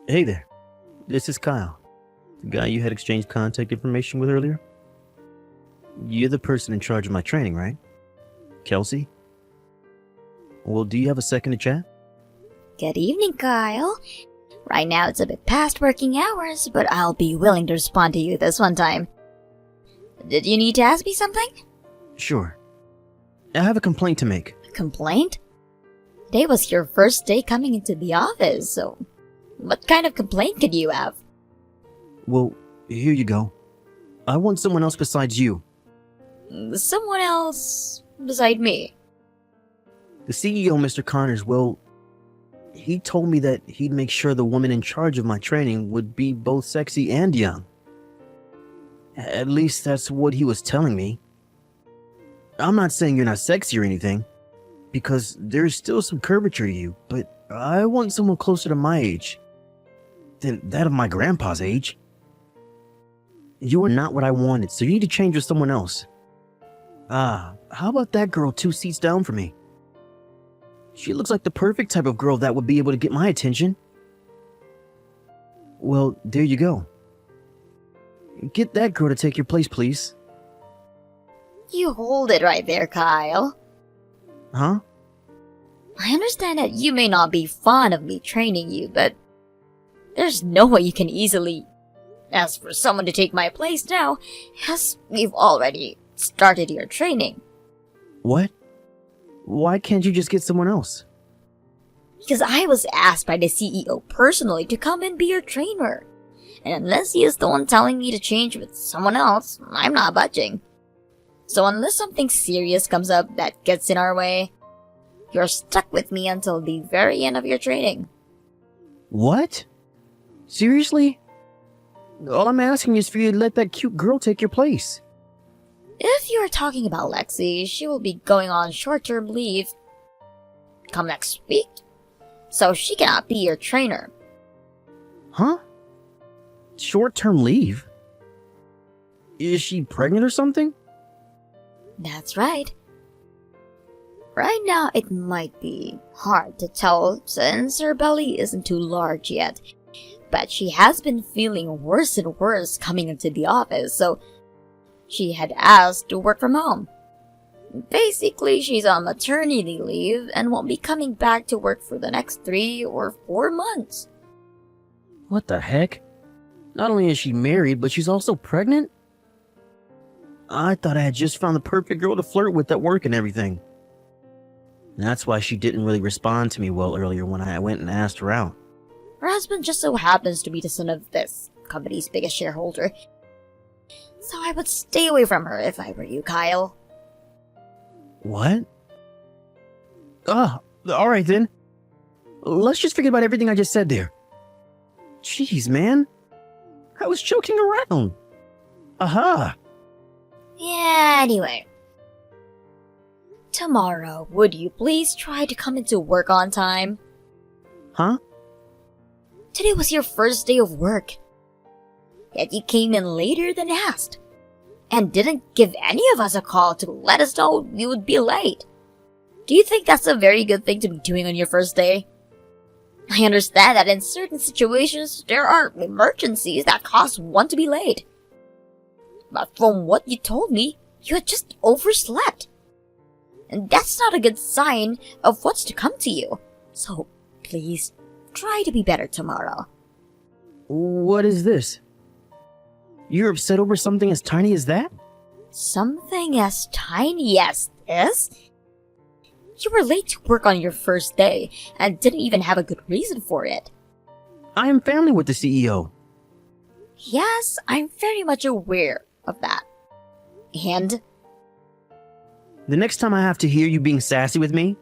Hey there, this is Kyle, the guy you had exchanged contact information with earlier. You're the person in charge of my training, right? Kelsey? Well, do you have a second to chat? Good evening, Kyle. Right now it's a bit past working hours, but I'll be willing to respond to you this one time. Did you need to ask me something? Sure. I have a complaint to make. A complaint? Today was your first day coming into the office, so what kind of complaint could you have? Well, here you go. I want someone else besides you. Someone else beside me. The CEO, Mr. Connors, well, he told me that he'd make sure the woman in charge of my training would be both sexy and young. At least that's what he was telling me. I'm not saying you're not sexy or anything, because there's still some curvature to you, but I want someone closer to my age than that of my grandpa's age. You are not what I wanted, so you need to change with someone else. How about that girl 2 seats down from me? She looks like the perfect type of girl that would be able to get my attention. Well, there you go. Get that girl to take your place, please. You hold it right there, Kyle. Huh? I understand that you may not be fond of me training you, but there's no way you can easily ask for someone to take my place now, as we've already started your training. What? Why can't you just get someone else? Because I was asked by the CEO personally to come and be your trainer. And unless he is the one telling me to change with someone else, I'm not budging. So unless something serious comes up that gets in our way, you're stuck with me until the very end of your training. What? Seriously? All I'm asking is for you to let that cute girl take your place. If you're talking about Lexi, she will be going on short-term leave come next week, so she cannot be your trainer. Huh? Short-term leave? Is she pregnant or something? That's right. Right now, it might be hard to tell since her belly isn't too large yet, but she has been feeling worse and worse coming into the office, so she had asked to work from home. Basically, she's on maternity leave and won't be coming back to work for the next 3 or 4 months. What the heck? Not only is she married, but she's also pregnant? I thought I had just found the perfect girl to flirt with at work and everything. That's why she didn't really respond to me well earlier when I went and asked her out. Her husband just so happens to be the son of this company's biggest shareholder, so I would stay away from her if I were you, Kyle. What? Alright then. Let's just forget about everything I just said there. Jeez, man. I was joking around. Aha. Yeah, anyway. Tomorrow, would you please try to come into work on time? Huh? Today was your first day of work. Yet you came in later than asked, and didn't give any of us a call to let us know you would be late. Do you think that's a very good thing to be doing on your first day? I understand that in certain situations, there are emergencies that cause one to be late. But from what you told me, you had just overslept. And that's not a good sign of what's to come to you. So, please, try to be better tomorrow. What is this? You're upset over something as tiny as that? Something as tiny as this? You were late to work on your first day, and didn't even have a good reason for it. I am family with the CEO. Yes, I'm very much aware of that. And? The next time I have to hear you being sassy with me,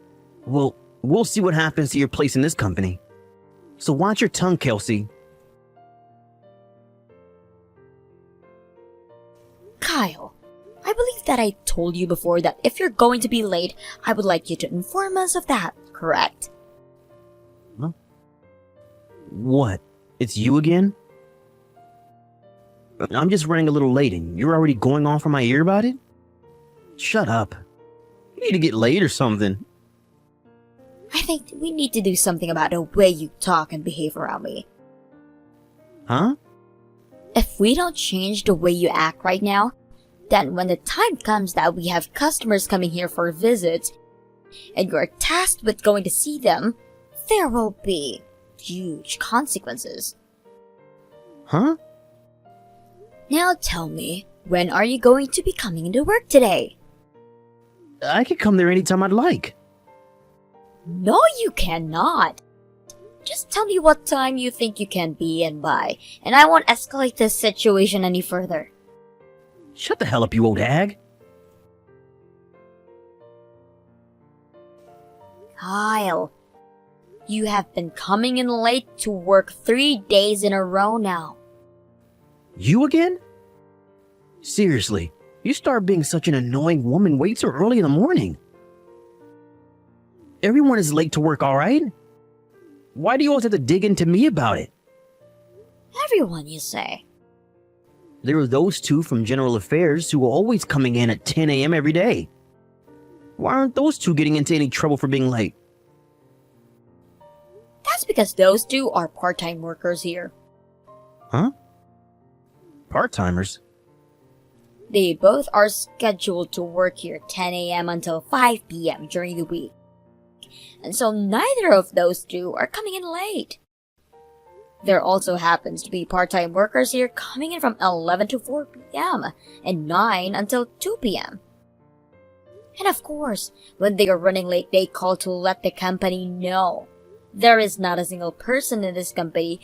well, we'll see what happens to your place in this company. So watch your tongue, Kelsey. Kyle, I believe that I told you before that if you're going to be late, I would like you to inform us of that, correct? Huh? What? It's you again? I'm just running a little late and you're already going on for my ear about it? Shut up. You need to get laid or something. I think we need to do something about the way you talk and behave around me. Huh? If we don't change the way you act right now, then when the time comes that we have customers coming here for visits, and you're tasked with going to see them, there will be huge consequences. Huh? Now tell me, when are you going to be coming into work today? I could come there anytime I'd like. No, you cannot. Just tell me what time you think you can be in by, and I won't escalate this situation any further. Shut the hell up, you old hag. Kyle, you have been coming in late to work 3 days in a row now. You again? Seriously, you start being such an annoying woman way too early in the morning. Everyone is late to work, alright? Why do you always have to dig into me about it? Everyone, you say? There are those two from General Affairs who are always coming in at 10 a.m. every day. Why aren't those two getting into any trouble for being late? That's because those two are part-time workers here. Huh? Part-timers? They both are scheduled to work here 10 a.m. until 5 p.m. during the week. And so neither of those two are coming in late. There also happens to be part-time workers here coming in from 11 to 4 p.m. and 9 until 2 p.m. And of course, when they are running late, they call to let the company know. There is not a single person in this company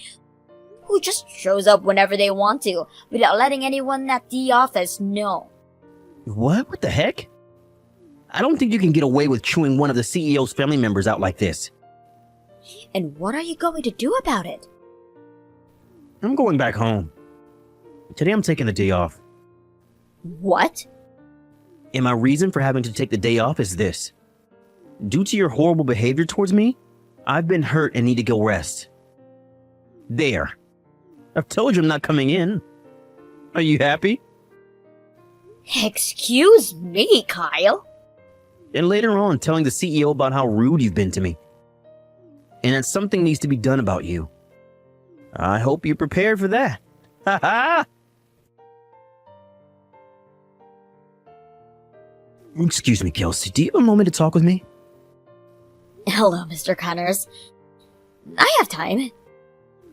who just shows up whenever they want to, without letting anyone at the office know. What? What the heck? I don't think you can get away with chewing one of the CEO's family members out like this. And what are you going to do about it? I'm going back home. Today I'm taking the day off. What? And my reason for having to take the day off is this. Due to your horrible behavior towards me, I've been hurt and need to go rest. There. I've told you I'm not coming in. Are you happy? Excuse me, Kyle. And later on, telling the CEO about how rude you've been to me. And that something needs to be done about you. I hope you're prepared for that. Ha ha! Excuse me, Kelsey. Do you have a moment to talk with me? Hello, Mr. Connors. I have time.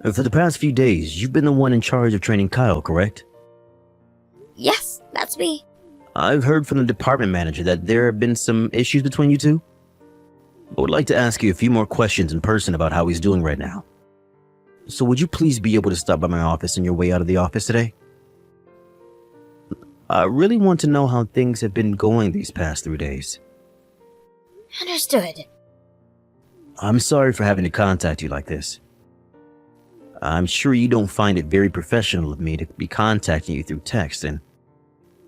For the past few days, you've been the one in charge of training Kyle, correct? Yes, that's me. I've heard from the department manager that there have been some issues between you two. I would like to ask you a few more questions in person about how he's doing right now. So would you please be able to stop by my office on your way out of the office today? I really want to know how things have been going these past 3 days. Understood. I'm sorry for having to contact you like this. I'm sure you don't find it very professional of me to be contacting you through text, and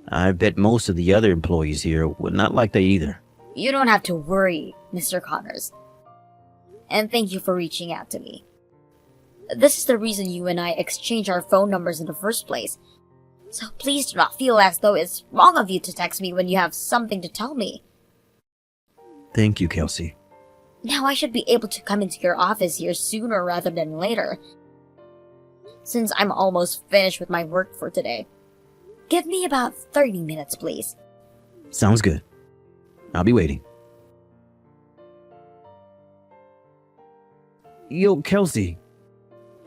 I bet most of the other employees here would not like that either. You don't have to worry, Mr. Connors. And thank you for reaching out to me. This is the reason you and I exchanged our phone numbers in the first place. So please do not feel as though it's wrong of you to text me when you have something to tell me. Thank you, Kelsey. Now I should be able to come into your office here sooner rather than later, since I'm almost finished with my work for today. Give me about 30 minutes, please. Sounds good. I'll be waiting. Yo, Kelsey.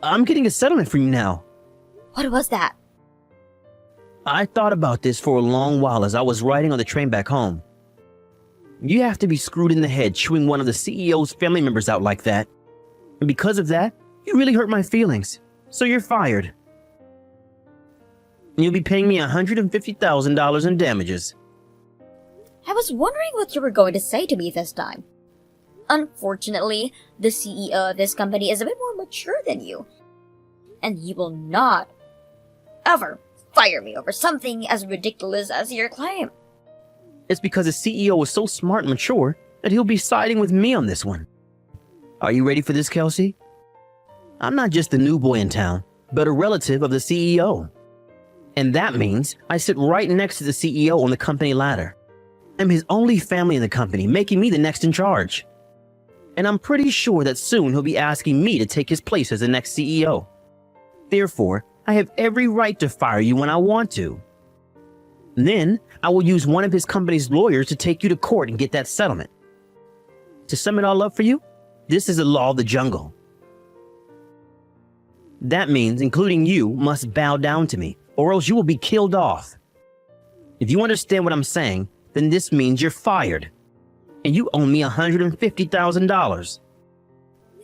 I'm getting a settlement for you now. What was that? I thought about this for a long while as I was riding on the train back home. You have to be screwed in the head chewing one of the CEO's family members out like that. And because of that, you really hurt my feelings. So you're fired. And you'll be paying me $150,000 in damages. I was wondering what you were going to say to me this time. Unfortunately, the CEO of this company is a bit more mature than you. And he will not ever fire me over something as ridiculous as your claim. It's because the CEO is so smart and mature that he'll be siding with me on this one. Are you ready for this, Kelsey? I'm not just the new boy in town, but a relative of the CEO. And that means I sit right next to the CEO on the company ladder. I'm his only family in the company, making me the next in charge. And I'm pretty sure that soon he'll be asking me to take his place as the next CEO. Therefore, I have every right to fire you when I want to. Then, I will use one of his company's lawyers to take you to court and get that settlement. To sum it all up for you, this is the law of the jungle. That means, including you, must bow down to me, or else you will be killed off. If you understand what I'm saying, then this means you're fired. And you owe me $150,000.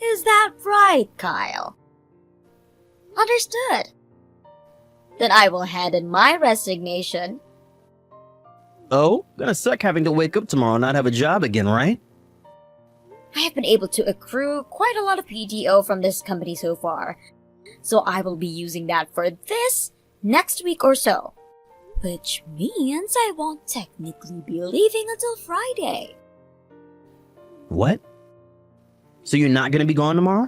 Is that right, Kyle? Understood. Then I will hand in my resignation. Oh, gonna suck having to wake up tomorrow and not have a job again, right? I have been able to accrue quite a lot of PTO from this company so far, so I will be using that for this next week or so. Which means I won't technically be leaving until Friday. What? So you're not gonna be gone tomorrow?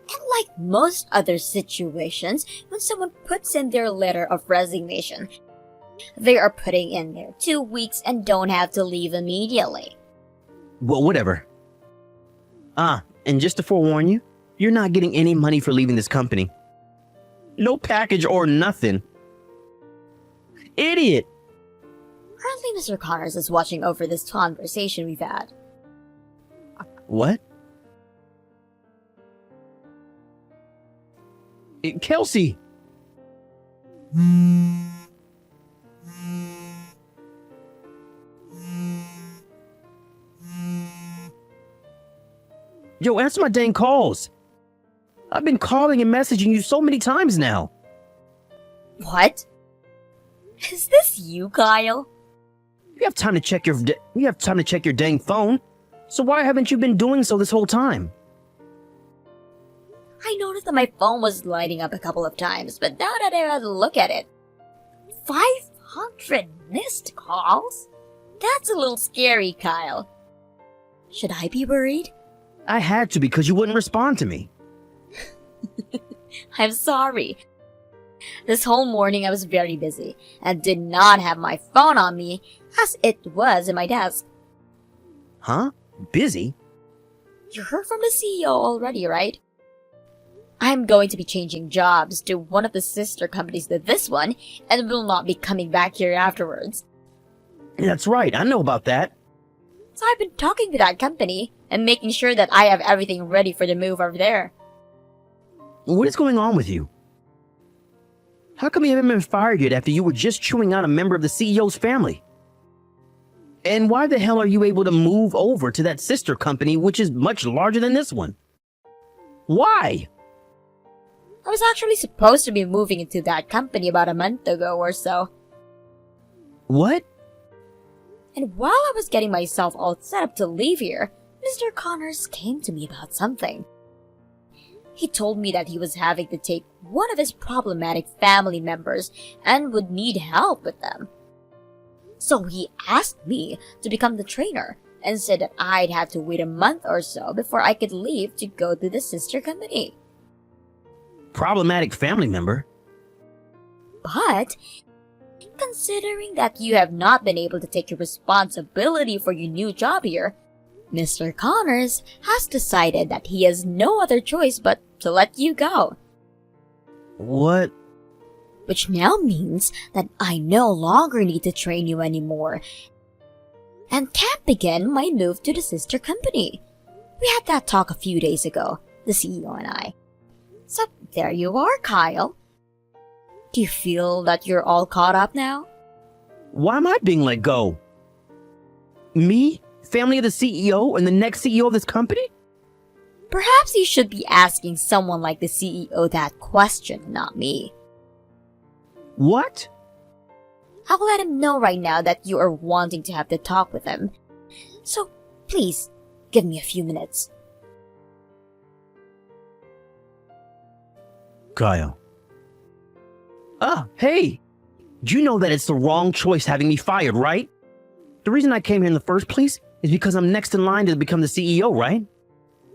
And like most other situations, when someone puts in their letter of resignation, they are putting in their 2 weeks and don't have to leave immediately. Well, whatever. And just to forewarn you, you're not getting any money for leaving this company. No package or nothing. Idiot! Currently, Mr. Connors is watching over this conversation we've had. What? Kelsey! Yo, answer my dang calls. I've been calling and messaging you so many times now. What? Is this you, Kyle? You have time to check your dang phone. So why haven't you been doing so this whole time? I noticed that my phone was lighting up a couple of times, but now that I had a look at it, 500 missed calls? That's a little scary, Kyle. Should I be worried? I had to because you wouldn't respond to me. I'm sorry. This whole morning I was very busy and did not have my phone on me as it was in my desk. Huh? Busy? You heard from the CEO already, right? I'm going to be changing jobs to one of the sister companies to this one and will not be coming back here afterwards. That's right, I know about that. So I've been talking to that company and making sure that I have everything ready for the move over there. What is going on with you? How come you haven't been fired yet after you were just chewing out a member of the CEO's family? And why the hell are you able to move over to that sister company which is much larger than this one? Why? I was actually supposed to be moving into that company about a month ago or so. What? And while I was getting myself all set up to leave here, Mr. Connors came to me about something. He told me that he was having to take one of his problematic family members and would need help with them. So he asked me to become the trainer and said that I'd have to wait a month or so before I could leave to go to the sister company. Problematic family member? But considering that you have not been able to take your responsibility for your new job here, Mr. Connors has decided that he has no other choice but to let you go. What? Which now means that I no longer need to train you anymore and can't begin my move to the sister company. We had that talk a few days ago, the CEO and I. So there you are, Kyle. Do you feel that you're all caught up now? Why am I being let go? Me? Family of the CEO and the next CEO of this company? Perhaps you should be asking someone like the CEO that question, not me. What? I will let him know right now that you are wanting to have the talk with him. So please, give me a few minutes. Kyle. Hey! You know that it's the wrong choice having me fired, right? The reason I came here in the first place is because I'm next in line to become the CEO, right?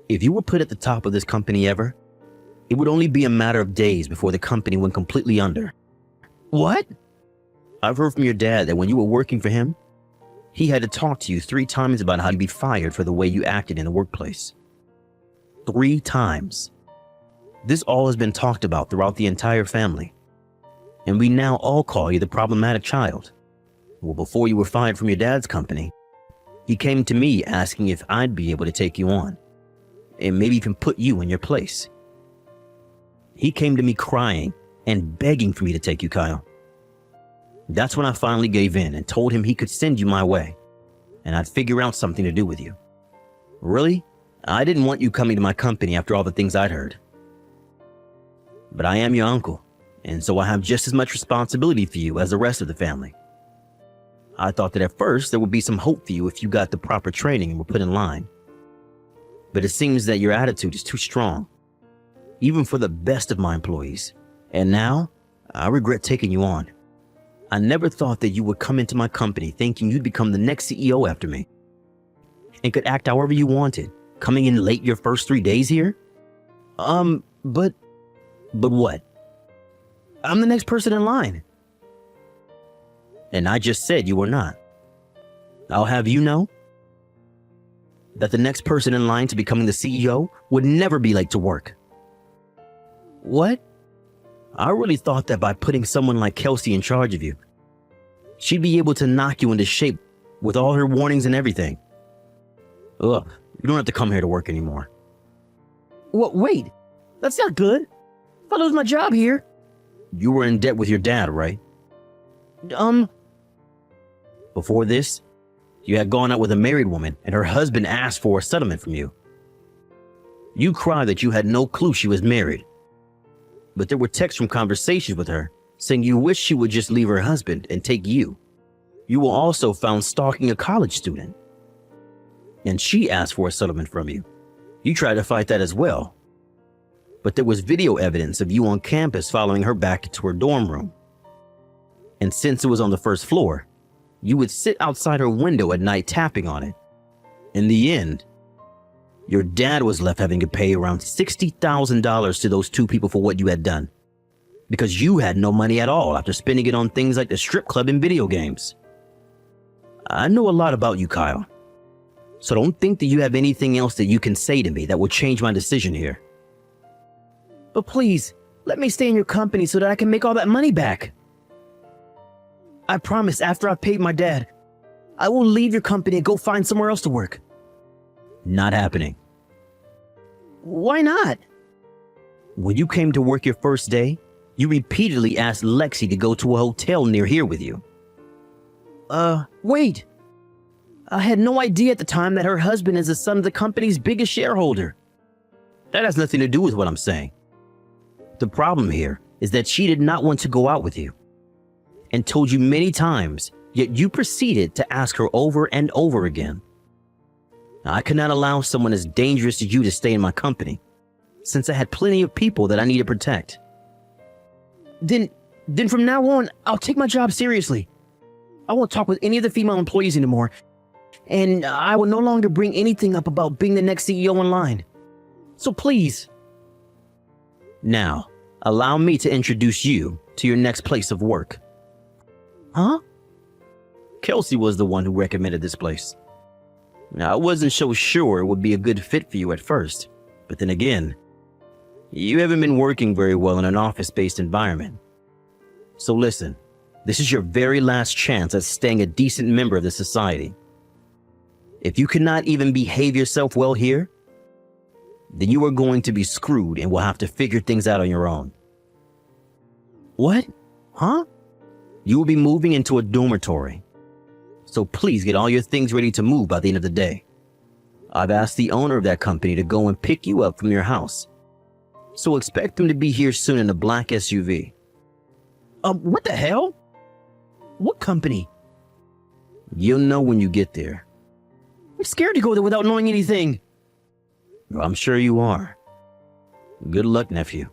If you were put at the top of this company ever, it would only be a matter of days before the company went completely under. What? I've heard from your dad that when you were working for him, he had to talk to you 3 times about how you'd be fired for the way you acted in the workplace. 3 times. This all has been talked about throughout the entire family, and we now all call you the problematic child. Well, before you were fired from your dad's company, he came to me asking if I'd be able to take you on, and maybe even put you in your place. He came to me crying and begging for me to take you, Kyle. That's when I finally gave in and told him he could send you my way, and I'd figure out something to do with you. Really, I didn't want you coming to my company after all the things I'd heard. But I am your uncle, and so I have just as much responsibility for you as the rest of the family. I thought that at first there would be some hope for you if you got the proper training and were put in line. But it seems that your attitude is too strong, even for the best of my employees. And now, I regret taking you on. I never thought that you would come into my company thinking you'd become the next CEO after me, and could act however you wanted, coming in late your first 3 days here? But what? I'm the next person in line. And I just said you were not. I'll have you know that the next person in line to becoming the CEO would never be late to work. What? I really thought that by putting someone like Kelsey in charge of you, she'd be able to knock you into shape with all her warnings and everything. Ugh, you don't have to come here to work anymore. What? Wait, that's not good. If I lose my job here. You were in debt with your dad, right? Before this, you had gone out with a married woman and her husband asked for a settlement from you. You cried that you had no clue she was married. But there were texts from conversations with her saying you wish she would just leave her husband and take you. You were also found stalking a college student, and she asked for a settlement from you. You tried to fight that as well. But there was video evidence of you on campus following her back into her dorm room. And since it was on the first floor, you would sit outside her window at night tapping on it. In the end, your dad was left having to pay around $60,000 to those two people for what you had done, because you had no money at all after spending it on things like the strip club and video games. I know a lot about you, Kyle, so don't think that you have anything else that you can say to me that will change my decision here. But please, let me stay in your company so that I can make all that money back. I promise after I've paid my dad, I will leave your company and go find somewhere else to work. Not happening. Why not? When you came to work your first day, you repeatedly asked Lexi to go to a hotel near here with you. Wait. I had no idea at the time that her husband is the son of the company's biggest shareholder. That has nothing to do with what I'm saying. The problem here is that she did not want to go out with you, and told you many times, yet you proceeded to ask her over and over again. Now, I could not allow someone as dangerous as you to stay in my company, since I had plenty of people that I need to protect. Then from now on, I'll take my job seriously. I won't talk with any of the female employees anymore, and I will no longer bring anything up about being the next CEO in line. So please. Now, allow me to introduce you to your next place of work. Huh? Kelsey was the one who recommended this place. Now, I wasn't so sure it would be a good fit for you at first, but then again, you haven't been working very well in an office-based environment. So listen, this is your very last chance at staying a decent member of the society. If you cannot even behave yourself well here, then you are going to be screwed and will have to figure things out on your own. What? Huh? You will be moving into a dormitory. So please get all your things ready to move by the end of the day. I've asked the owner of that company to go and pick you up from your house. So expect them to be here soon in a black SUV. What the hell? What company? You'll know when you get there. I'm scared to go there without knowing anything. I'm sure you are. Good luck, nephew.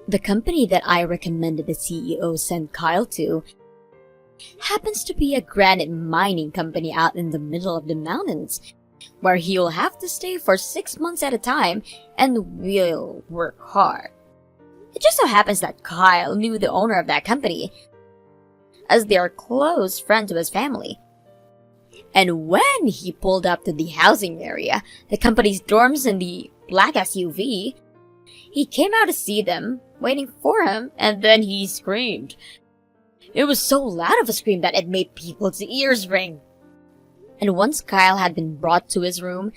The company that I recommended the CEO send Kyle to happens to be a granite mining company out in the middle of the mountains, where he'll have to stay for 6 months at a time and will work hard. It just so happens that Kyle knew the owner of that company, as they are close friends to his family. And when he pulled up to the housing area, the company's dorms in the black SUV, he came out to see them, waiting for him, and then he screamed. It was so loud of a scream that it made people's ears ring. And once Kyle had been brought to his room,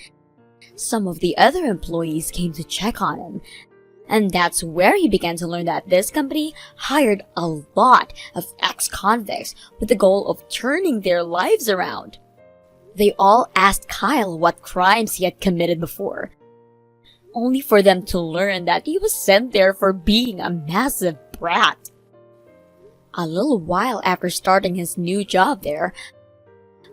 some of the other employees came to check on him. And that's where he began to learn that this company hired a lot of ex-convicts with the goal of turning their lives around. They all asked Kyle what crimes he had committed before, only for them to learn that he was sent there for being a massive brat. A little while after starting his new job there,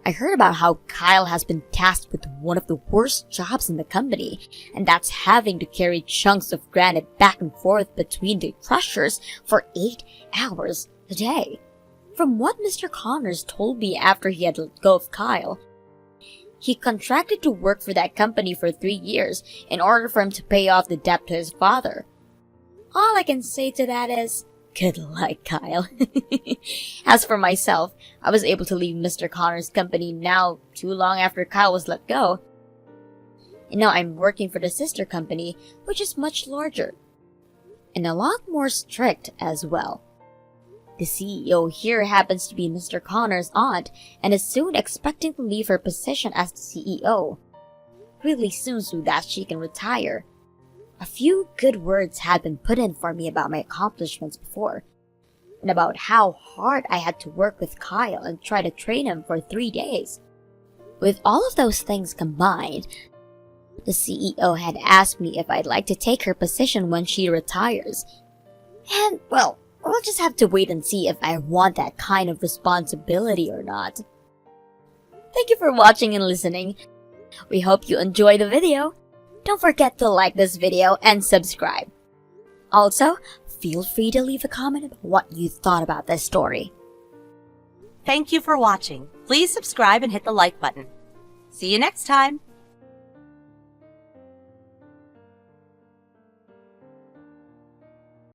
I heard about how Kyle has been tasked with one of the worst jobs in the company, and that's having to carry chunks of granite back and forth between the crushers for 8 hours a day. From what Mr. Connors told me after he had let go of Kyle, he contracted to work for that company for 3 years in order for him to pay off the debt to his father. All I can say to that is, good luck, Kyle. As for myself, I was able to leave Mr. Connor's company now too long after Kyle was let go. And now I'm working for the sister company, which is much larger. And a lot more strict as well. The CEO here happens to be Mr. Connor's aunt and is soon expecting to leave her position as the CEO. Really soon so that she can retire. A few good words had been put in for me about my accomplishments before, and about how hard I had to work with Kyle and try to train him for 3 days. With all of those things combined, the CEO had asked me if I'd like to take her position when she retires. And, well, we'll just have to wait and see if I want that kind of responsibility or not. Thank you for watching and listening. We hope you enjoyed the video. Don't forget to like this video and subscribe. Also, feel free to leave a comment about what you thought about this story. Thank you for watching. Please subscribe and hit the like button. See you next time.